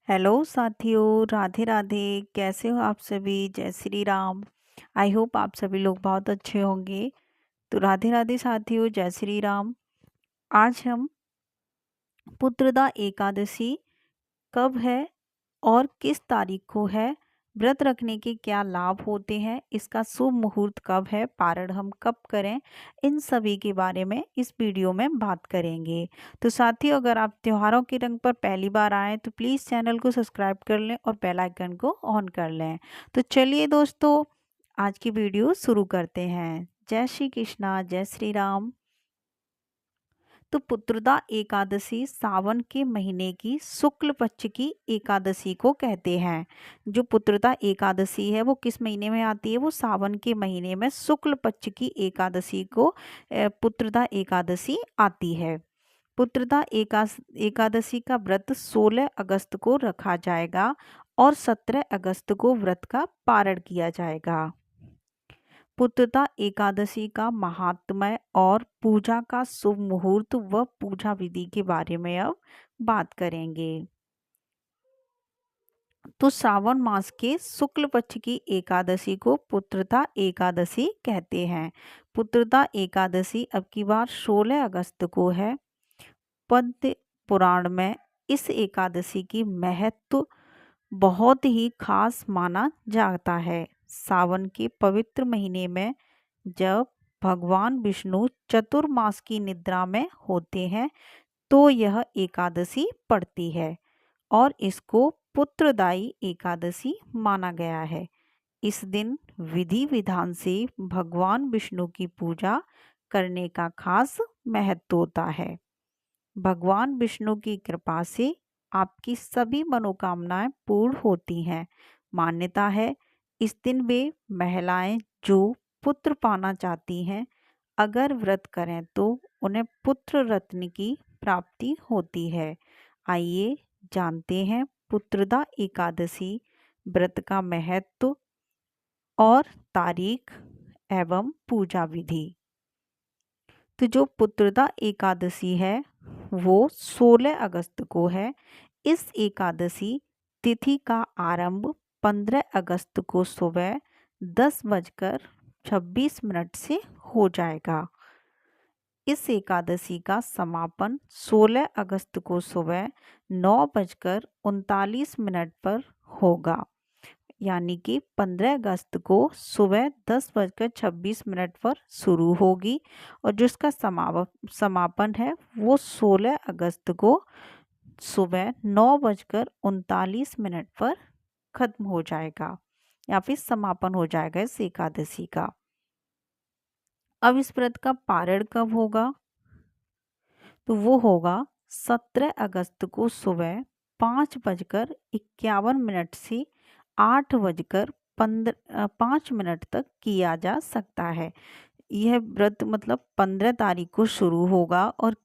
Hello साथियों, राधे राधे। कैसे हो आप सभी? जय श्री राम। आई होप आप सभी लोग बहुत अच्छे होंगे। तो राधे राधे साथियों, जय श्री राम। आज हम पुत्रदा एकादशी कब है और किस तारीख को है, व्रत रखने के क्या लाभ होते हैं, इसका शुभ मुहूर्त कब है, पारण हम कब करें, इन सभी के बारे में इस वीडियो में बात करेंगे। तो साथियों, अगर आप त्योहारों के रंग पर पहली बार आए तो प्लीज़ चैनल को सब्सक्राइब कर लें और बेल आइकन को ऑन कर लें। तो चलिए दोस्तों, आज की वीडियो शुरू करते हैं। जय श्री कृष्णा, जय श्री राम। तो पुत्रदा एकादशी सावन के महीने की शुक्ल पक्ष की एकादशी को कहते हैं। जो पुत्रदा एकादशी है वो किस महीने में आती है? वो सावन के महीने में शुक्ल पक्ष की एकादशी को पुत्रदा एकादशी आती है। पुत्रदा एकादशी का व्रत 16 अगस्त को रखा जाएगा और 17 अगस्त को व्रत का पारण किया जाएगा। पुत्रदा एकादशी का महात्म्य और पूजा का शुभ मुहूर्त व पूजा विधि के बारे में अब बात करेंगे। तो श्रावण मास के शुक्ल पक्ष की एकादशी को पुत्रदा एकादशी कहते हैं। पुत्रदा एकादशी अब की बार 16 अगस्त को है। पद्म पुराण में इस एकादशी की महत्व बहुत ही खास माना जाता है। सावन के पवित्र महीने में जब भगवान विष्णु चतुर्मास की निद्रा में होते हैं तो यह एकादशी पड़ती है और इसको पुत्रदायी एकादशी माना गया है। इस दिन विधि विधान से भगवान विष्णु की पूजा करने का खास महत्व होता है। भगवान विष्णु की कृपा से आपकी सभी मनोकामनाएं पूर्ण होती हैं। मान्यता है इस दिन वे महिलाएं जो पुत्र पाना चाहती हैं, अगर व्रत करें तो उन्हें पुत्र रत्न की प्राप्ति होती है। आइए जानते हैं पुत्रदा एकादशी व्रत का महत्व और तारीख एवं पूजा विधि। तो जो पुत्रदा एकादशी है वो 16 अगस्त को है। इस एकादशी तिथि का आरंभ 15 अगस्त को सुबह 10:26 से हो जाएगा। इस एकादशी का समापन 16 अगस्त को सुबह 9:39 पर होगा, यानी कि 15 अगस्त को सुबह 10:26 पर शुरू होगी और जिसका समापन है वो 16 अगस्त को सुबह 9:39 पर खत्म हो जाएगा या फिर समापन हो जाएगा इस एकादशी का। अब इस व्रत का पारण कब होगा? तो वो होगा 17 अगस्त को सुबह 5:51 से 8:05 तक किया जा सकता है। यह व्रत मतलब 15 तारीख को शुरू होगा और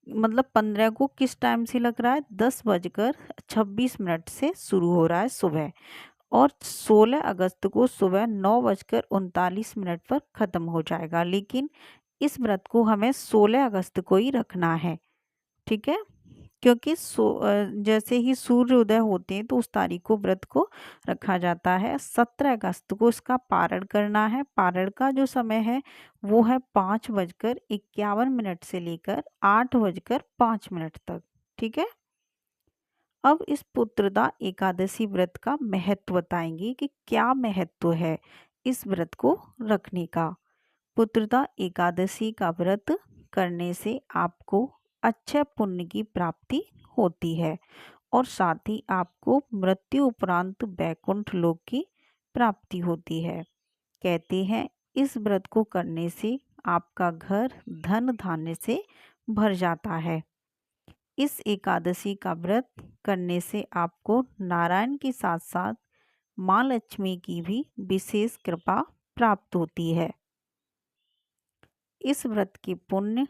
मतलब 15 को किस टाइम से लग रहा है? 10:26 से शुरू हो रहा है सुबह और 16 अगस्त को सुबह 9:39 पर ख़त्म हो जाएगा। लेकिन इस व्रत को हमें 16 अगस्त को ही रखना है, ठीक है? क्योंकि जैसे ही सूर्य उदय होते हैं तो उस तारीख को व्रत को रखा जाता है। 17 अगस्त को इसका पारण करना है। पारण का जो समय है वो है 5:51 से लेकर 8:05 तक, ठीक है? अब इस पुत्रदा एकादशी व्रत का महत्व बताएंगे कि क्या महत्व है इस व्रत को रखने का। पुत्रदा एकादशी का व्रत करने से आपको अच्छे पुण्य की प्राप्ति होती है और साथ ही आपको मृत्यु उपरांत वैकुंठ लोक की प्राप्ति होती है। कहते हैं इस व्रत को करने से आपका घर धन धान्य से भर जाता है। इस एकादशी का व्रत करने से आपको नारायण के साथ साथ माँ लक्ष्मी की भी विशेष कृपा प्राप्त होती है। इस व्रत के पुण्य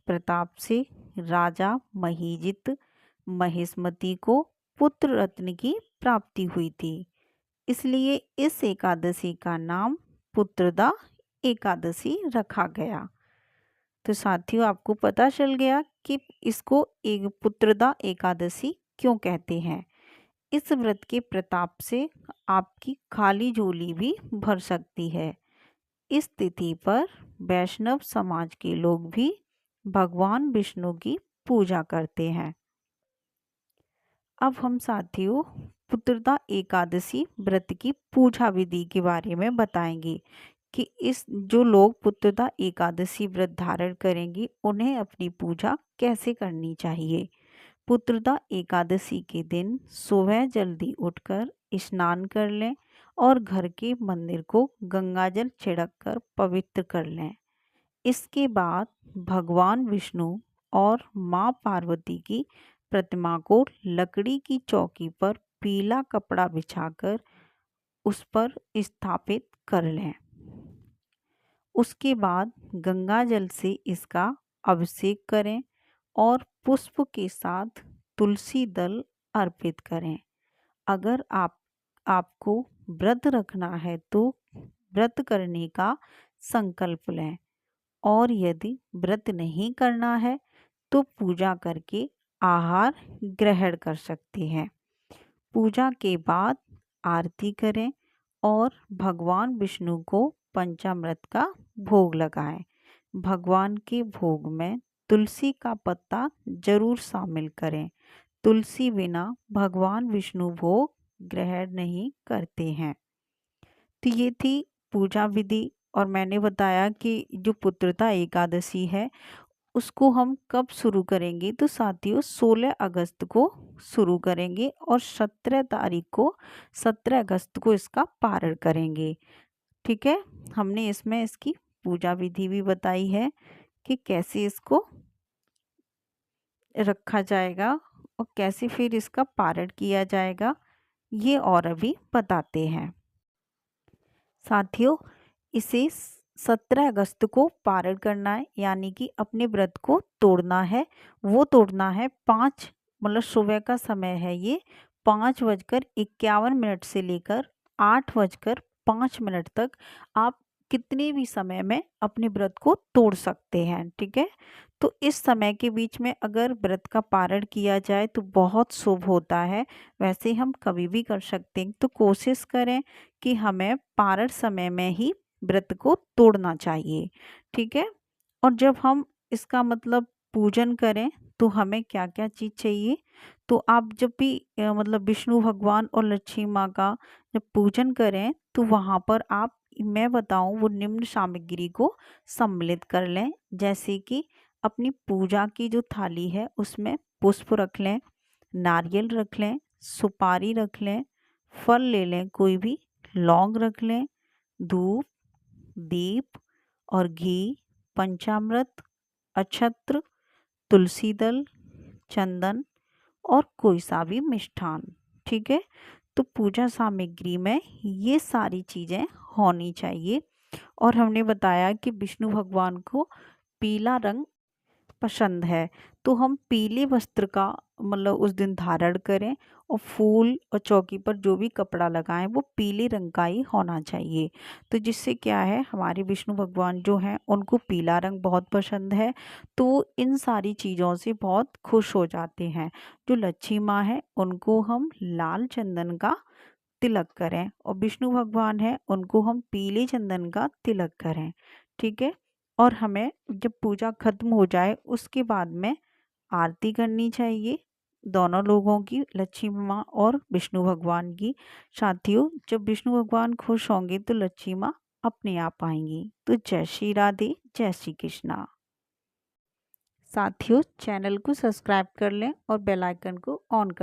प्रताप से राजा महीजित महिष्मति को पुत्र रत्न की प्राप्ति हुई थी, इसलिए इस एकादशी का नाम पुत्रदा एकादशी रखा गया। तो साथियों, आपको पता चल गया कि इसको एक पुत्रदा एकादशी क्यों कहते हैं। इस व्रत के प्रताप से आपकी खाली झोली भी भर सकती है। इस तिथि पर वैष्णव समाज के लोग भी भगवान विष्णु की पूजा करते हैं। अब हम साथियों पुत्रदा एकादशी व्रत की पूजा विधि के बारे में बताएंगे कि इस जो लोग पुत्रदा एकादशी व्रत धारण करेंगे उन्हें अपनी पूजा कैसे करनी चाहिए। पुत्रदा एकादशी के दिन सुबह जल्दी उठकर स्नान कर लें और घर के मंदिर को गंगाजल छिड़क कर पवित्र कर लें। इसके बाद भगवान विष्णु और माँ पार्वती की प्रतिमा को लकड़ी की चौकी पर पीला कपड़ा बिछाकर उस पर स्थापित कर लें। उसके बाद गंगा जल से इसका अभिषेक करें और पुष्प के साथ तुलसी दल अर्पित करें। अगर आपको व्रत रखना है तो व्रत करने का संकल्प लें और यदि व्रत नहीं करना है तो पूजा करके आहार ग्रहण कर सकते हैं। पूजा के बाद आरती करें और भगवान विष्णु को पंचामृत का भोग लगाएं। भगवान के भोग में तुलसी का पत्ता जरूर शामिल करें। तुलसी बिना भगवान विष्णु भोग ग्रहण नहीं करते हैं। तो ये थी पूजा विधि और मैंने बताया कि जो पुत्रदा एकादशी है उसको हम कब शुरू करेंगे तो साथियों 16 अगस्त को शुरू करेंगे और 17 अगस्त को इसका पारण करेंगे। ठीक है, हमने इसमें इसकी पूजा विधि भी बताई है कि कैसे इसको रखा जाएगा और कैसे फिर इसका पारण किया जाएगा, ये और अभी बताते हैं। साथियों इसे 17 अगस्त को पारण करना है, यानी कि अपने व्रत को तोड़ना है। वो तोड़ना है 5 मतलब सुबह का समय है ये 5:51 से लेकर 8:05 तक आप कितने भी समय में अपने व्रत को तोड़ सकते हैं। ठीक है, तो इस समय के बीच में अगर व्रत का पारण किया जाए तो बहुत शुभ होता है। वैसे हम कभी भी कर सकते हैं, तो कोशिश करें कि हमें पारण समय में ही व्रत को तोड़ना चाहिए। ठीक है, और जब हम इसका मतलब पूजन करें तो हमें क्या क्या चीज़ चाहिए, तो आप जब भी मतलब विष्णु भगवान और लक्ष्मी माँ का जब पूजन करें तो वहाँ पर आप मैं बताऊं वो निम्न सामग्री को सम्मिलित कर लें। जैसे कि अपनी पूजा की जो थाली है उसमें पुष्प रख लें, नारियल रख लें, सुपारी रख लें, फल ले लें कोई भी, लौंग रख लें, धूप, दीप और घी, पंचामृत, अक्षत्र, तुलसी दल, चंदन और कोई सा भी मिष्ठान। ठीक है, तो पूजा सामग्री में ये सारी चीज़ें होनी चाहिए। और हमने बताया कि विष्णु भगवान को पीला रंग पसंद है, तो हम पीले वस्त्र का मतलब उस दिन धारण करें और फूल और चौकी पर जो भी कपड़ा लगाएं वो पीले रंग का ही होना चाहिए। तो जिससे क्या है हमारे विष्णु भगवान जो हैं उनको पीला रंग बहुत पसंद है, तो इन सारी चीज़ों से बहुत खुश हो जाते हैं। जो लक्ष्मी माँ है उनको हम लाल चंदन का तिलक करें और विष्णु भगवान है उनको हम पीले चंदन का तिलक करें। ठीक है, और हमें जब पूजा खत्म हो जाए उसके बाद में आरती करनी चाहिए दोनों लोगों की, लक्ष्मी माँ और विष्णु भगवान की। साथियों जब विष्णु भगवान खुश होंगे तो लक्ष्मी माँ अपने आप आएंगी। तो जय श्री राधे, जय श्री कृष्णा। साथियों चैनल को सब्सक्राइब कर लें और बेल आइकन को ऑन कर